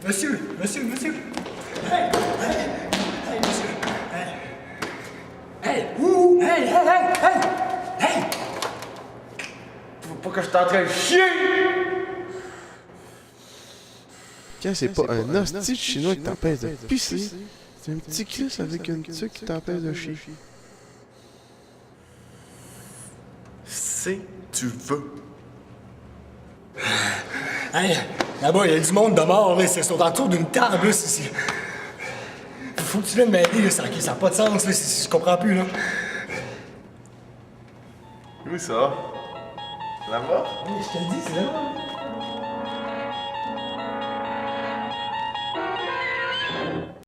Monsieur! Hey, monsieur! Hey! Ouh! Hey! Faut pas que je t'entraîne de chier! Quand c'est pas un hostie de chinois qui t'empêche de pisser, c'est un petit Chris avec une tuque qui t'empêche de chier. Si tu veux. Hey, là-bas, il y a du monde de mort, là. Ils sont autour d'une table, là. Faut que tu viennes m'aider, là. Ça n'a pas de sens, là. Je comprends plus, là. Où ça? Là-bas? Je te le dis, c'est là-bas.